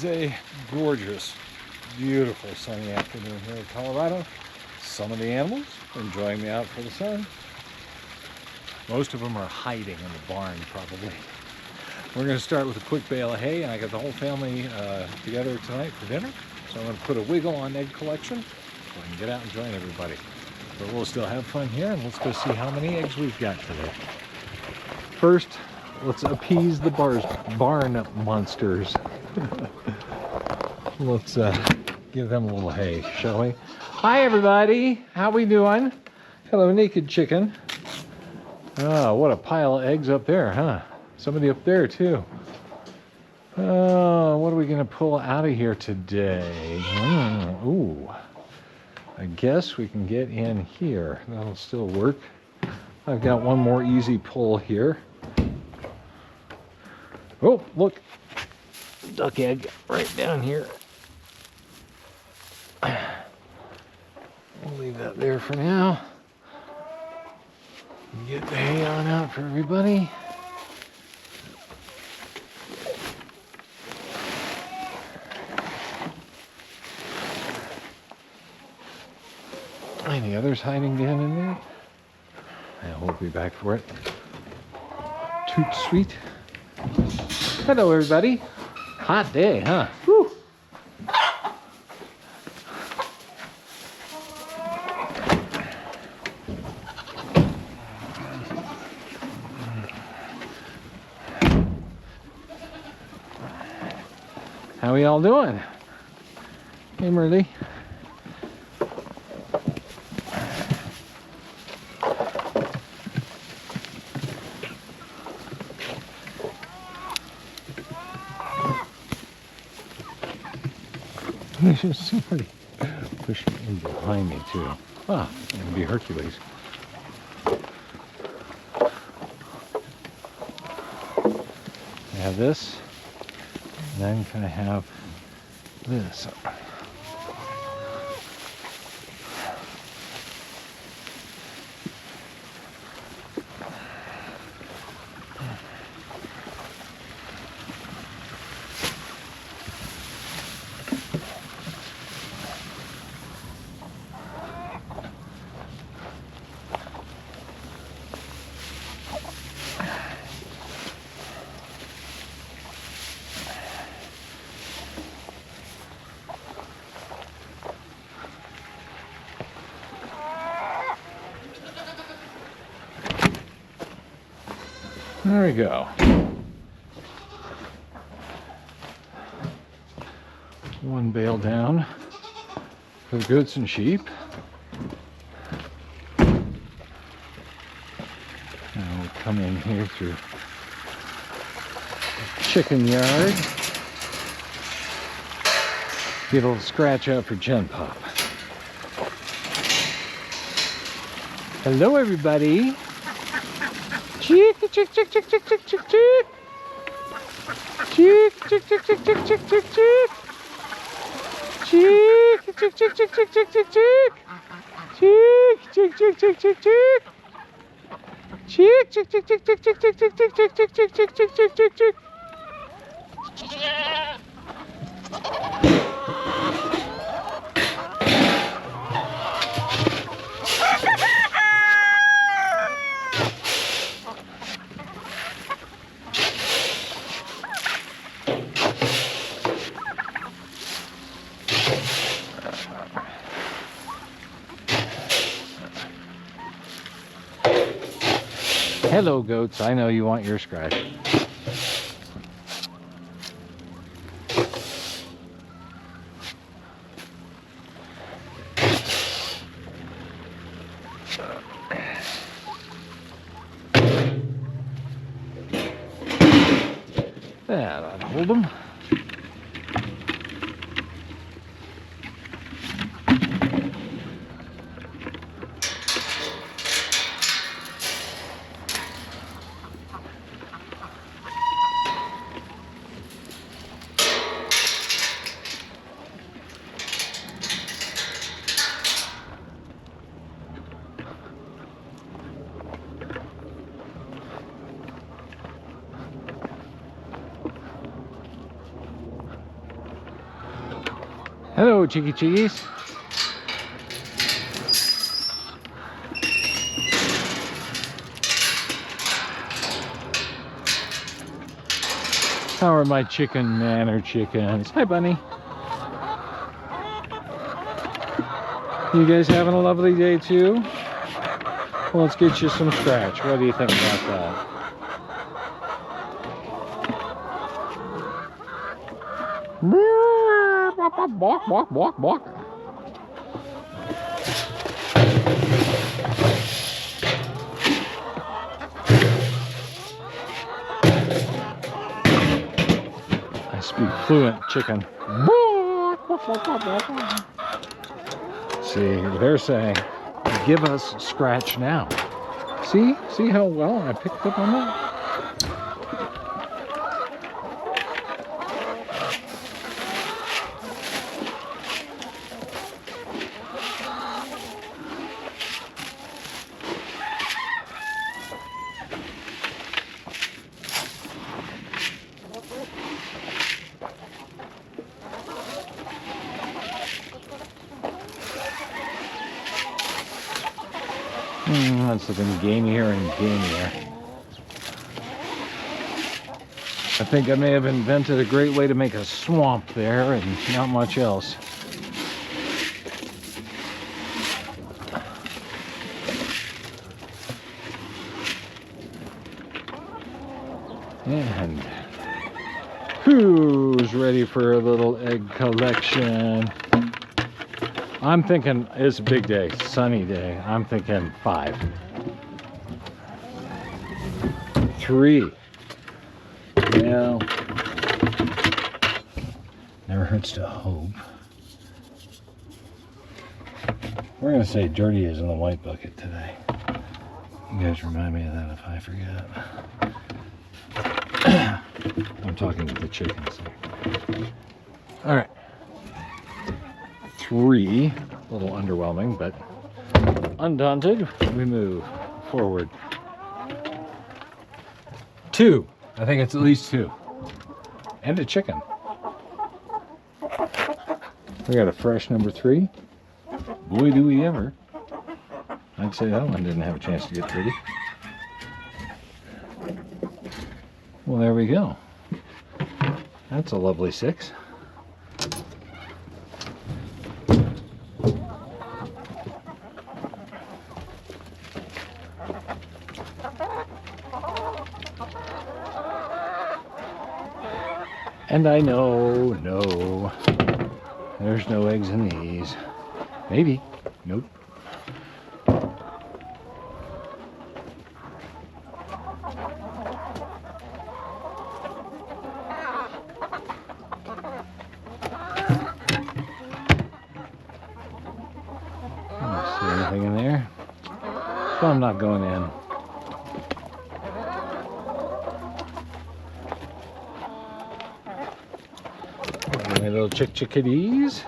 is a gorgeous, beautiful sunny afternoon here in Colorado. Some of the animals enjoying the out for the sun. Most of them are hiding in the barn, probably. We're going to start with a quick bale of hay, and I got the whole family together tonight for dinner. So I'm going to put a wiggle on egg collection so I can get out and join everybody. But we'll still have fun here, and let's go see how many eggs we've got today. First, let's appease the barn monsters. Let's give them a little hay, shall we? Hi, everybody. How we doing? Hello, naked chicken. Oh, what a pile of eggs up there, huh? Somebody up there, too. Oh, what are we going to pull out of here today? Ooh. I guess we can get in here. That'll still work. I've got one more easy pull here. Oh, look. Duck egg right down here. We'll leave that there for now. Get the hay on out for everybody. Any others hiding down in there? I will be back for it. Toot sweet. Hello, everybody. Hot day, huh? Whew. How are y'all doing? Hey, Merle. There's somebody pushing in behind me, too. Ah, it'll be Hercules. I have this, and then can I have this? There we go. One bale down for the goats and sheep. Now we'll come in here through the chicken yard. Get a little scratch out for Gen Pop. Hello, everybody. Chick, chick, chick, chick, chick, chick, chick, chick. Chick, chick, chick, chick, chick, chick, chick, chick. Chick, chick, chick, chick, chick, chick, chick, chick. Chick, chick, chick, chick, chick, chick. Chick, chick, chick, chick, chick, chick, chick, chick, chick, chick, chick, chick, chick, chick, chick, chick. Hello, goats. I know you want your scratch. That'll hold them. Hello, Cheeky Cheese. How are my Chicken Manor chickens? Hi, Bunny. You guys having a lovely day too? Well, let's get you some scratch. What do you think about that? Walk, walk, walk, walk. I speak fluent chicken. See, they're saying, give us scratch now. See how well I picked up on that? That's looking gamier and gamier. I think I may have invented a great way to make a swamp there and not much else. And who's ready for a little egg collection? I'm thinking it's a big day, sunny day. I'm thinking 5. 3. Well, never hurts to hope. We're gonna say dirty is in the white bucket today. You guys remind me of that if I forget. I'm talking to the chickens. All right. 3, a little underwhelming, but undaunted, we move forward. 2, I think it's at least 2, and a chicken. We got a fresh number 3. Boy, do we ever. I'd say that one didn't have a chance to get pretty. Well, there we go. That's a lovely 6. And I know, no, there's no eggs in these. Maybe. Nope. See anything in there? So I'm not going in. My little chickadees.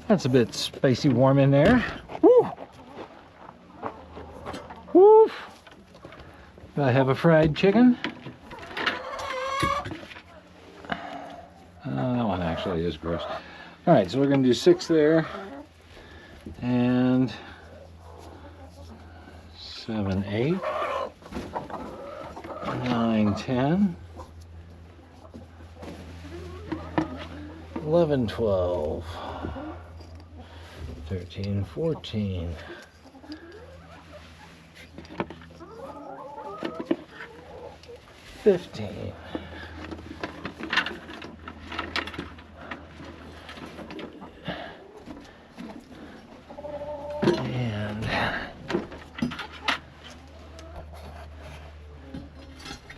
That's a bit spicy warm in there. Woo! Woof! Do I have a fried chicken? That one actually is gross. Alright, so we're going to do 6 there. And 7, 8. 9, 10. 11, 12, 13, 14, 15, and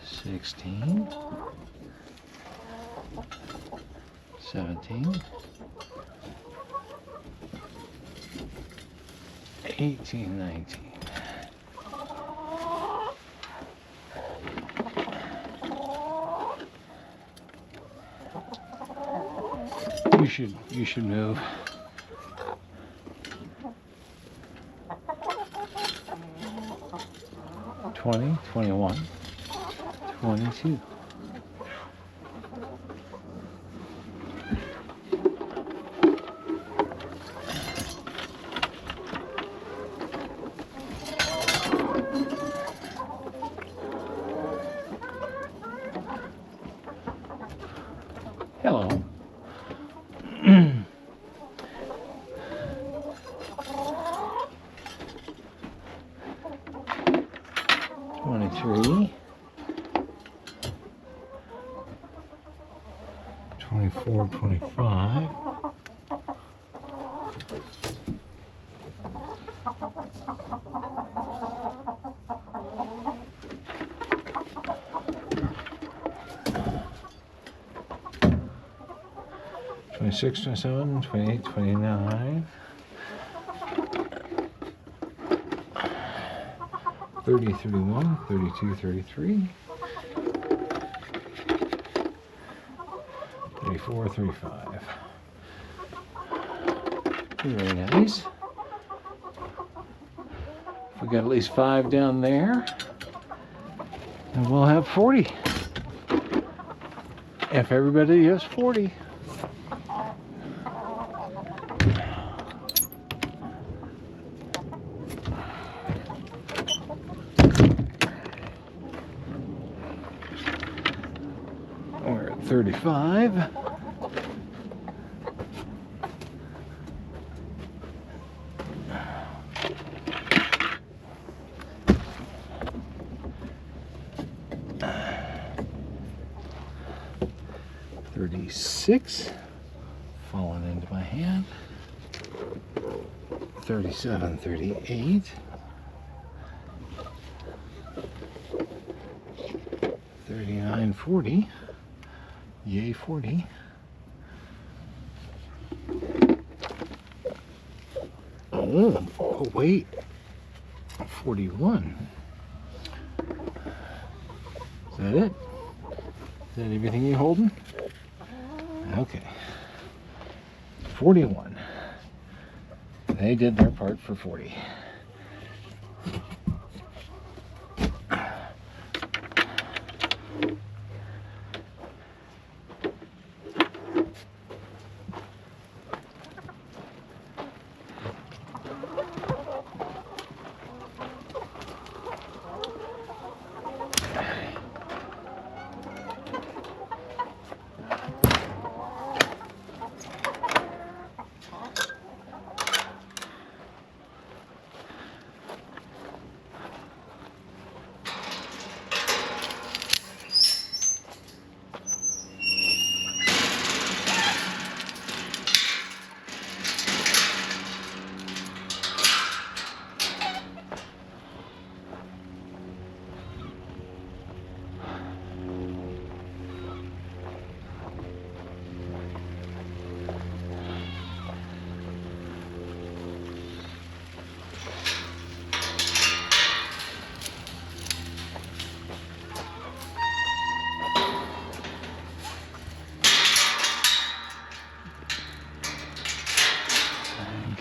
16, 17, 18, 19. You should move. 20, 21, 22. Hello. 23. 24, 25. 26, 27, 28, 29. 30, 31, 32, 33. 34, 35. Very nice. We got at least 5 down there, and we'll have 40. If everybody has 40. We're at 35. $36 falling into my hand. 37, 38. 39, 40. Yay, 40. Oh, wait. 41. Is that it? Is that everything you holding? Okay. 41. They did their part for 40.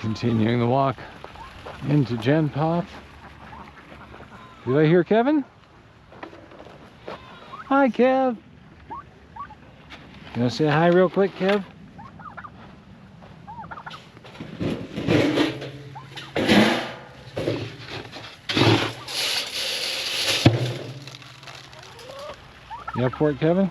Continuing the walk into Gen Pop. Did I hear Kevin? Hi, Kev. You want to say hi real quick, Kev? You up for it, Kevin?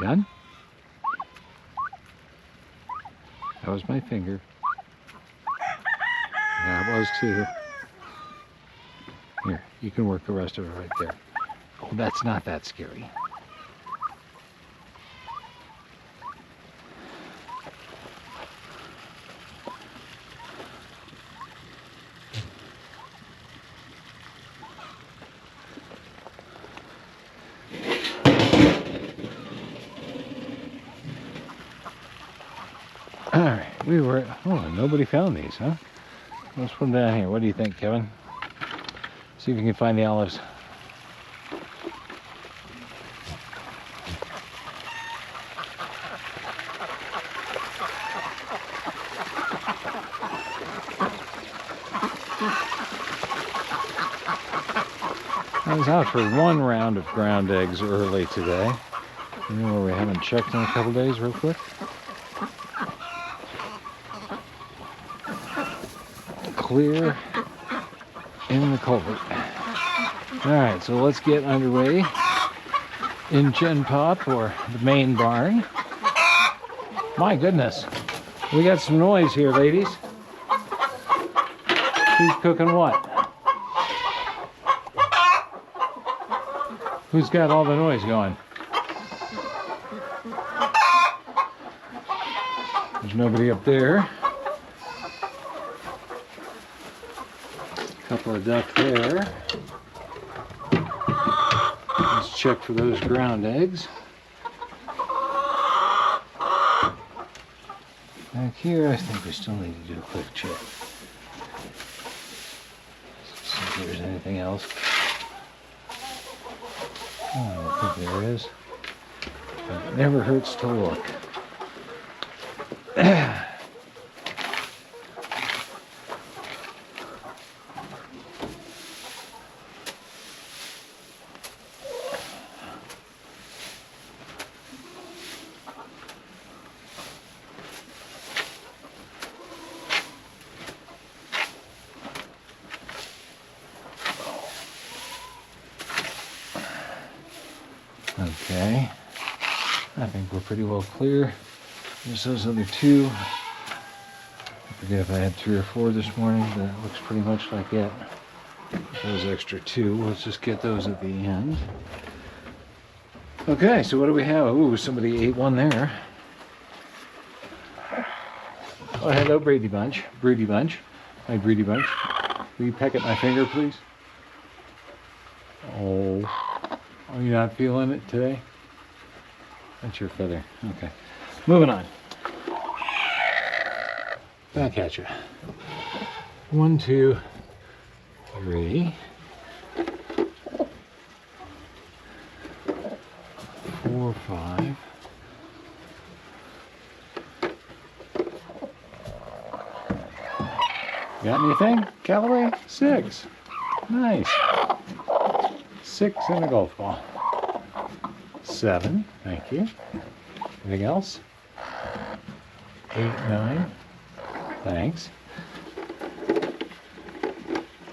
Done? That was my finger. That was too. Here, you can work the rest of it right there. Oh, that's not that scary. Alright, we were, oh, nobody found these, huh? Let's put them down here. What do you think, Kevin? See if you can find the olives. I was out for one round of ground eggs early today. You know where we haven't checked in a couple days, real quick? Clear in the culvert. Alright, so let's get underway in Gen Pop, or the main barn. My goodness, we got some noise here, ladies. Who's cooking what? Who's got all the noise going? There's nobody up there. Couple of duck there. Let's check for those ground eggs. Back here, I think we still need to do a quick check. See if there's anything else. Oh, I don't think there is. But it never hurts to look. Okay, I think we're pretty well clear. There's those other two. I forget if I had 3 or 4 this morning, but it looks pretty much like it. Those extra 2, let's just get those at the end. Okay, so what do we have? Ooh, somebody ate one there. Oh, hello, Broody Bunch. Broody Bunch. Hi, Broody Bunch. Will you peck at my finger, please? Oh. Are you not feeling it today? That's your feather. Okay. Moving on. Back at you. 1, 2, 3. 4, 5. Got anything, Callaway? 6. Nice. 6 and a golf ball. 7, thank you. Anything else? 8, 9, thanks.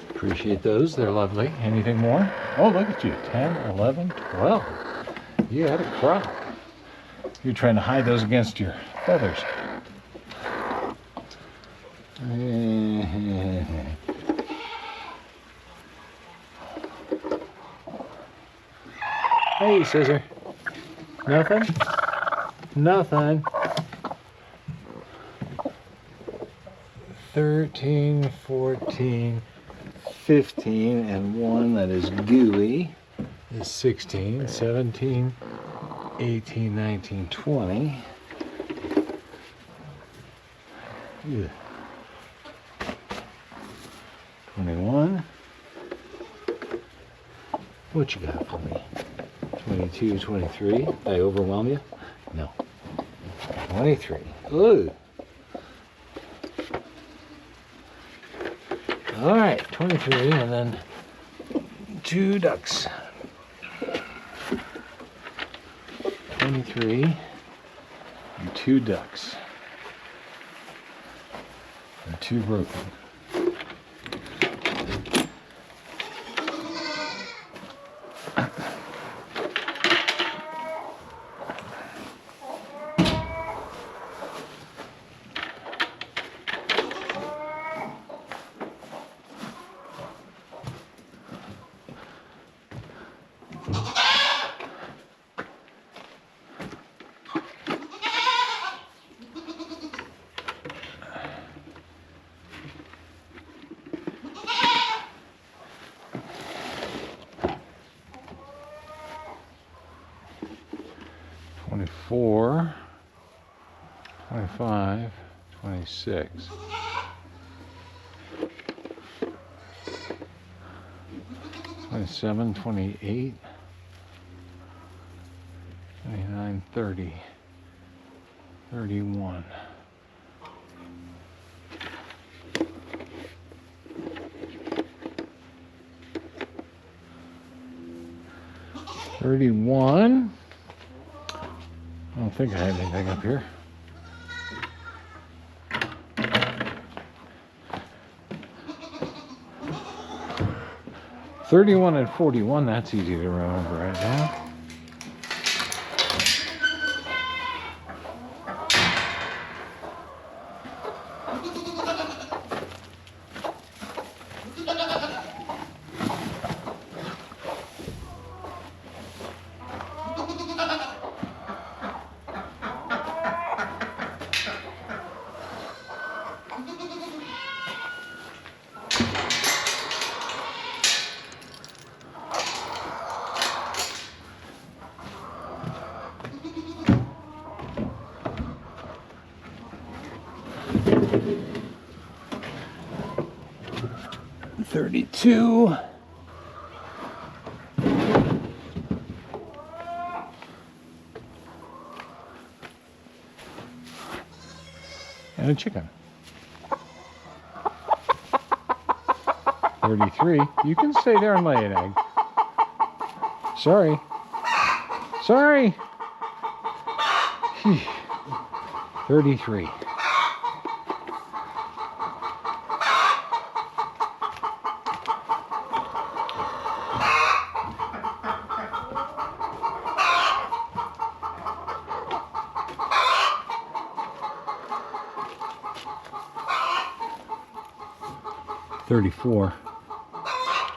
Appreciate those, they're lovely. Anything more? Oh, look at you, 10, 11, 12. You had a crop. You're trying to hide those against your feathers. Hey, Scissor. Nothing? Nothing. 13, 14, 15, and 1 that is gooey is 16, 17, 18, 19, 20. Ugh. 21. What you got for me? 22, 23. Did I overwhelm you? No. 23. Ooh. All right, 23, and then 2 ducks. 23 and 2 ducks. And 2 broken. Four, 25, 26. 27, 28, 29, 30, 31. 31. I don't think I have anything up here. $31 and $41, that's easy to remember right now. $32. And a chicken. 33. You can stay there and lay an egg. Sorry. Sorry. 33. $34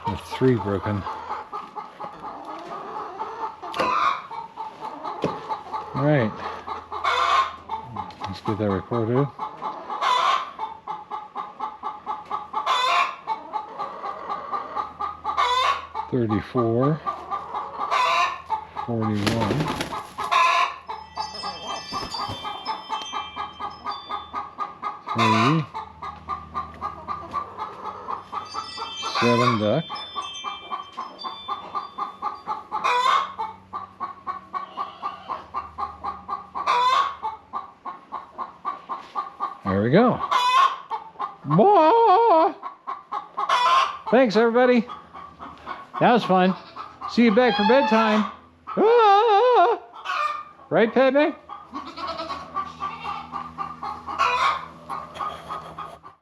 with 3 broken. All right, let's get that recorded. $34, $41, $3, 7 duck. There we go. More. Thanks, everybody. That was fun. See you back for bedtime. Ah! Right, Pepe?